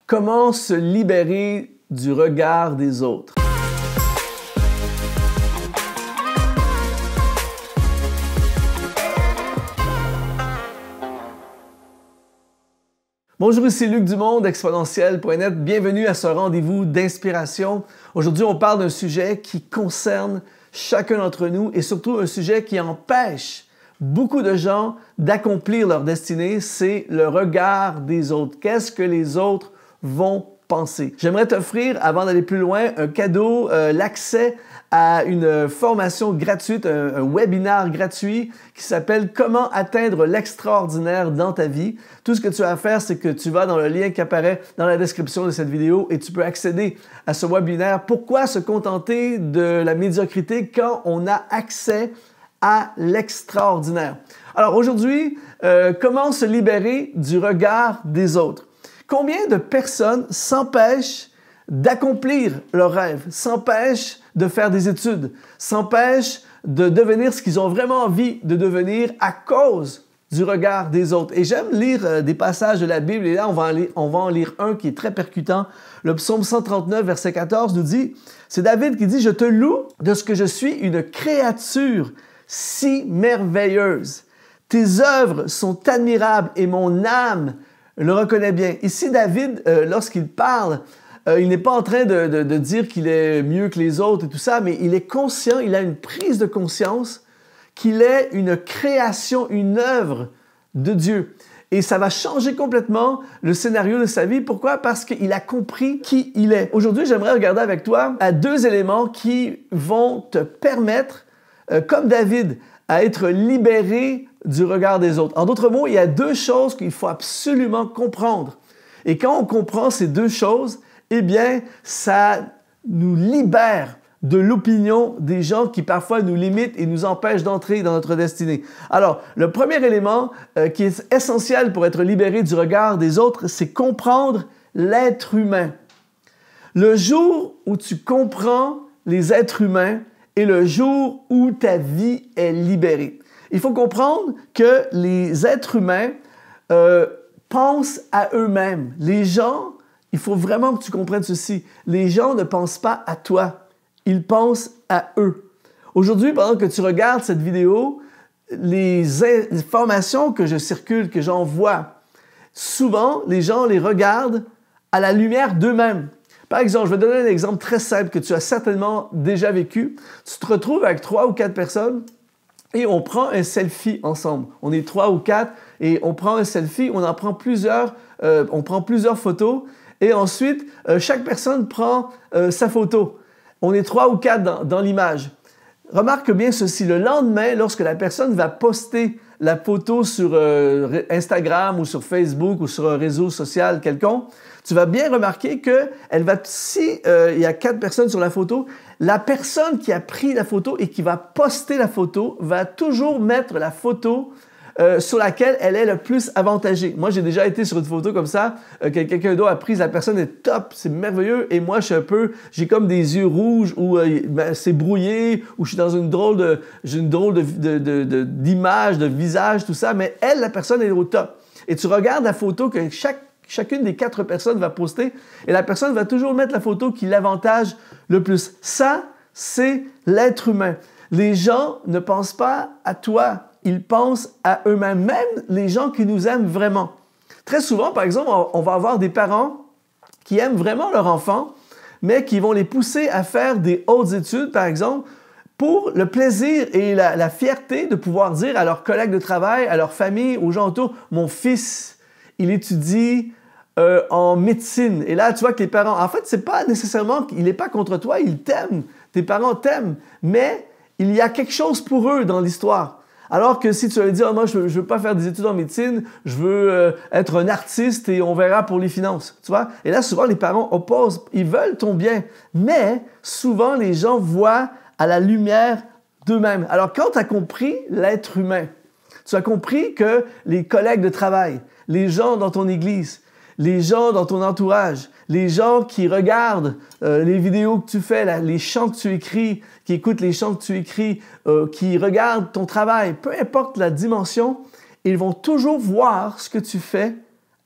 Comment se libérer du regard des autres? Bonjour, ici Luc Dumont d'Exponentiel.net. Bienvenue à ce rendez-vous d'inspiration. Aujourd'hui, on parle d'un sujet qui concerne chacun d'entre nous et surtout un sujet qui empêche beaucoup de gens d'accomplir leur destinée, c'est le regard des autres. Qu'est-ce que les autres vont penser? J'aimerais t'offrir, avant d'aller plus loin, un cadeau, l'accès à une formation gratuite, un webinaire gratuit qui s'appelle « Comment atteindre l'extraordinaire dans ta vie ». Tout ce que tu as à faire, c'est que tu vas dans le lien qui apparaît dans la description de cette vidéo et tu peux accéder à ce webinaire. Pourquoi se contenter de la médiocrité quand on a accès à l'extraordinaire? Alors aujourd'hui, comment se libérer du regard des autres? Combien de personnes s'empêchent d'accomplir leurs rêves, s'empêchent de faire des études, s'empêchent de devenir ce qu'ils ont vraiment envie de devenir à cause du regard des autres? Et j'aime lire des passages de la Bible, et là, on va en lire un qui est très percutant. Le psaume 139, verset 14 nous dit, c'est David qui dit « Je te loue de ce que je suis une créature si merveilleuse. Tes œuvres sont admirables et mon âme le reconnaît bien. » Ici, David, lorsqu'il parle, il n'est pas en train de dire qu'il est mieux que les autres et tout ça, mais il est conscient, il a une prise de conscience qu'il est une création, une œuvre de Dieu. Et ça va changer complètement le scénario de sa vie. Pourquoi? Parce qu'il a compris qui il est. Aujourd'hui, j'aimerais regarder avec toi à deux éléments qui vont te permettre, comme David, à être libéré du regard des autres. En d'autres mots, il y a deux choses qu'il faut absolument comprendre. Et quand on comprend ces deux choses, eh bien, ça nous libère de l'opinion des gens qui parfois nous limitent et nous empêchent d'entrer dans notre destinée. Alors, le premier élément qui est essentiel pour être libéré du regard des autres, c'est comprendre l'être humain. Le jour où tu comprends les êtres humains est le jour où ta vie est libérée. Il faut comprendre que les êtres humains pensent à eux-mêmes. Les gens, il faut vraiment que tu comprennes ceci. Les gens ne pensent pas à toi, ils pensent à eux. Aujourd'hui, pendant que tu regardes cette vidéo, les informations que je circule, que j'envoie, souvent, les gens les regardent à la lumière d'eux-mêmes. Par exemple, je vais te donner un exemple très simple que tu as certainement déjà vécu. Tu te retrouves avec 3 ou 4 personnes et on prend un selfie ensemble. On est 3 ou 4 et on prend un selfie, on prend plusieurs photos et ensuite, chaque personne prend sa photo. On est 3 ou 4 dans l'image. Remarque bien ceci, le lendemain, lorsque la personne va poster la photo sur Instagram ou sur Facebook ou sur un réseau social quelconque, tu vas bien remarquer que si il y a 4 personnes sur la photo, la personne qui a pris la photo et qui va poster la photo va toujours mettre la photo sur laquelle elle est le plus avantagée. Moi, j'ai déjà été sur une photo comme ça, que quelqu'un d'autre a prise, la personne est top, c'est merveilleux, et moi, j'ai comme des yeux rouges, ou c'est brouillé, ou je suis dans j'ai une drôle d'image, de visage, tout ça, mais elle, la personne, est au top. Et tu regardes la photo que chacune des 4 personnes va poster, et la personne va toujours mettre la photo qui l'avantage le plus. Ça, c'est l'être humain. Les gens ne pensent pas à toi, ils pensent à eux-mêmes, même les gens qui nous aiment vraiment. Très souvent, par exemple, on va avoir des parents qui aiment vraiment leur enfant, mais qui vont les pousser à faire des hautes études, par exemple, pour le plaisir et la fierté de pouvoir dire à leurs collègues de travail, à leur famille, aux gens autour, « Mon fils, il étudie en médecine. » Et là, tu vois que les parents, en fait, c'est pas nécessairement, il n'est pas contre toi, il t'aime, tes parents t'aiment, mais il y a quelque chose pour eux dans l'histoire. Alors que si tu veux dire, moi, je veux pas faire des études en médecine, je veux être un artiste et on verra pour les finances, tu vois? Et là, souvent, les parents opposent, ils veulent ton bien, mais souvent, les gens voient à la lumière d'eux-mêmes. Alors, quand tu as compris l'être humain, tu as compris que les collègues de travail, les gens dans ton église, les gens dans ton entourage, les gens qui regardent les vidéos que tu fais, les chants que tu écris, qui écoutent les chants que tu écris, qui regardent ton travail, peu importe la dimension, ils vont toujours voir ce que tu fais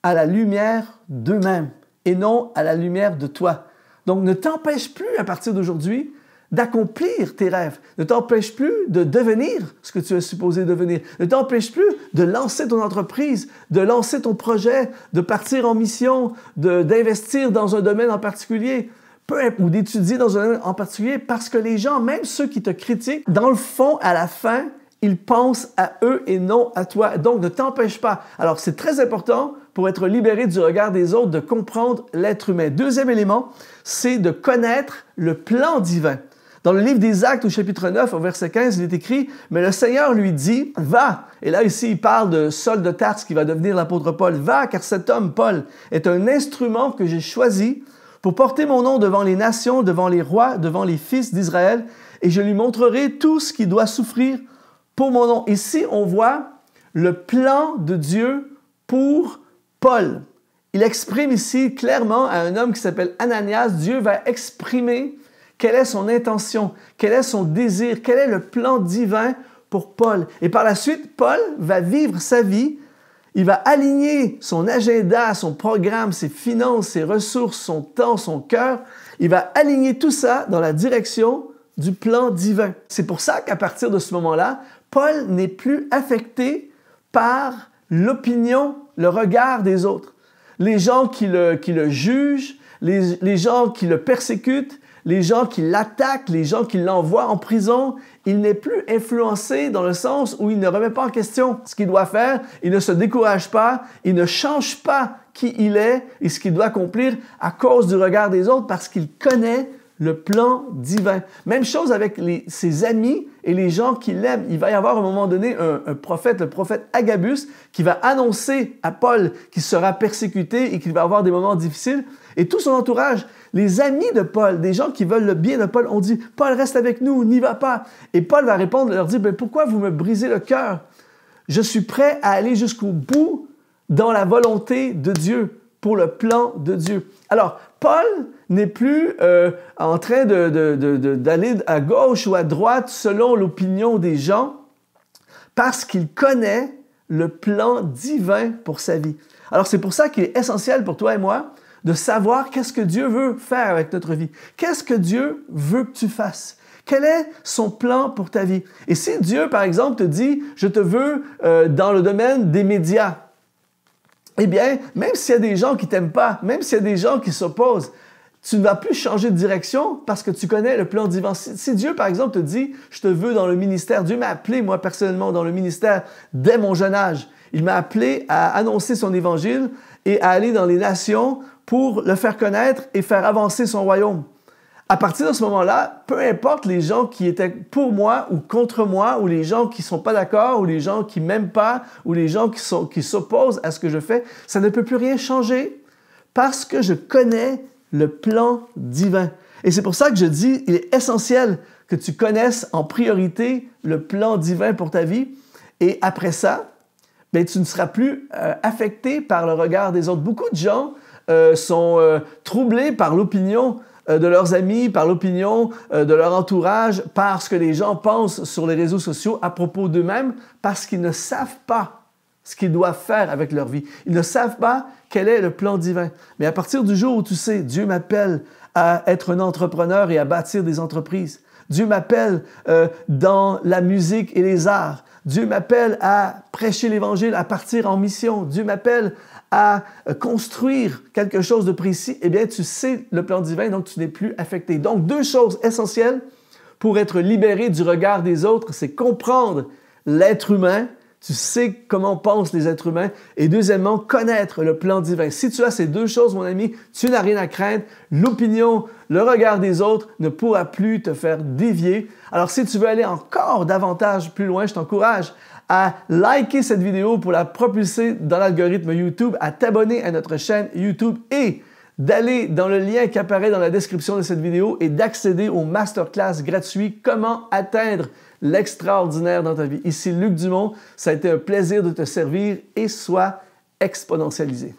à la lumière d'eux-mêmes. et non à la lumière de toi. Donc, ne t'empêche plus à partir d'aujourd'hui d'accomplir tes rêves. Ne t'empêche plus de devenir ce que tu es supposé devenir. Ne t'empêche plus de lancer ton entreprise, de lancer ton projet, de partir en mission, d'investir dans un domaine en particulier, ou d'étudier dans un domaine en particulier, parce que les gens, même ceux qui te critiquent, dans le fond, à la fin, ils pensent à eux et non à toi. Donc, ne t'empêche pas. Alors, c'est très important pour être libéré du regard des autres, de comprendre l'être humain. Deuxième élément, c'est de connaître le plan divin. Dans le livre des Actes, au chapitre 9, au verset 15, il est écrit « Mais le Seigneur lui dit, va ». Et là, ici, il parle de Saul de Tarse qui va devenir l'apôtre Paul. « Va, car cet homme, Paul, est un instrument que j'ai choisi pour porter mon nom devant les nations, devant les rois, devant les fils d'Israël, et je lui montrerai tout ce qu'il doit souffrir pour mon nom. » Ici, on voit le plan de Dieu pour Paul. Il exprime ici clairement à un homme qui s'appelle Ananias, Dieu va exprimer quelle est son intention, quel est son désir, quel est le plan divin pour Paul. Et par la suite, Paul va vivre sa vie, il va aligner son agenda, son programme, ses finances, ses ressources, son temps, son cœur. Il va aligner tout ça dans la direction du plan divin. C'est pour ça qu'à partir de ce moment-là, Paul n'est plus affecté par l'opinion, le regard des autres. Les gens qui le jugent, les gens qui le persécutent, les gens qui l'attaquent, les gens qui l'envoient en prison, il n'est plus influencé dans le sens où il ne remet pas en question ce qu'il doit faire, il ne se décourage pas, il ne change pas qui il est et ce qu'il doit accomplir à cause du regard des autres parce qu'il connaît le plan divin. Même chose avec ses amis et les gens qui l'aiment. Il va y avoir à un moment donné un prophète, le prophète Agabus, qui va annoncer à Paul qu'il sera persécuté et qu'il va avoir des moments difficiles. Et tout son entourage, les amis de Paul, des gens qui veulent le bien de Paul, ont dit « Paul, reste avec nous, n'y va pas ». Et Paul va répondre, leur dire « Pourquoi vous me brisez le cœur? Je suis prêt à aller jusqu'au bout dans la volonté de Dieu, pour le plan de Dieu. » Alors, Paul n'est plus en train d'aller à gauche ou à droite selon l'opinion des gens parce qu'il connaît le plan divin pour sa vie. Alors, c'est pour ça qu'il est essentiel pour toi et moi de savoir qu'est-ce que Dieu veut faire avec notre vie. Qu'est-ce que Dieu veut que tu fasses? Quel est son plan pour ta vie? Et si Dieu, par exemple, te dit « Je te veux dans le domaine des médias », eh bien, même s'il y a des gens qui ne t'aiment pas, même s'il y a des gens qui s'opposent, tu ne vas plus changer de direction parce que tu connais le plan divin. Si Dieu, par exemple, te dit « Je te veux dans le ministère », Dieu m'a appelé, moi, personnellement, dans le ministère dès mon jeune âge. Il m'a appelé à annoncer son évangile et à aller dans les nations pour le faire connaître et faire avancer son royaume. À partir de ce moment-là, peu importe les gens qui étaient pour moi ou contre moi, ou les gens qui ne sont pas d'accord, ou les gens qui ne m'aiment pas, ou les gens qui s'opposent à ce que je fais, ça ne peut plus rien changer parce que je connais le plan divin. Et c'est pour ça que je dis, il est essentiel que tu connaisses en priorité le plan divin pour ta vie. Et après ça, bien, tu ne seras plus affecté par le regard des autres. Beaucoup de gens sont troublés par l'opinion de leurs amis, par l'opinion de leur entourage, par ce que les gens pensent sur les réseaux sociaux à propos d'eux-mêmes, parce qu'ils ne savent pas ce qu'ils doivent faire avec leur vie. Ils ne savent pas quel est le plan divin. Mais à partir du jour où tu sais, Dieu m'appelle à être un entrepreneur et à bâtir des entreprises. Dieu m'appelle dans la musique et les arts. Dieu m'appelle à prêcher l'Évangile, à partir en mission. Dieu m'appelle à construire quelque chose de précis. Eh bien, tu sais le plan divin, donc tu n'es plus affecté. Donc, deux choses essentielles pour être libéré du regard des autres, c'est comprendre l'être humain. Tu sais comment pensent les êtres humains. Et deuxièmement, connaître le plan divin. Si tu as ces deux choses, mon ami, tu n'as rien à craindre. L'opinion, le regard des autres ne pourra plus te faire dévier. Alors, si tu veux aller encore davantage plus loin, je t'encourage à liker cette vidéo pour la propulser dans l'algorithme YouTube, à t'abonner à notre chaîne YouTube et d'aller dans le lien qui apparaît dans la description de cette vidéo et d'accéder au masterclass gratuit « Comment atteindre l'extraordinaire dans ta vie ». Ici Luc Dumont, ça a été un plaisir de te servir et sois exponentialisé.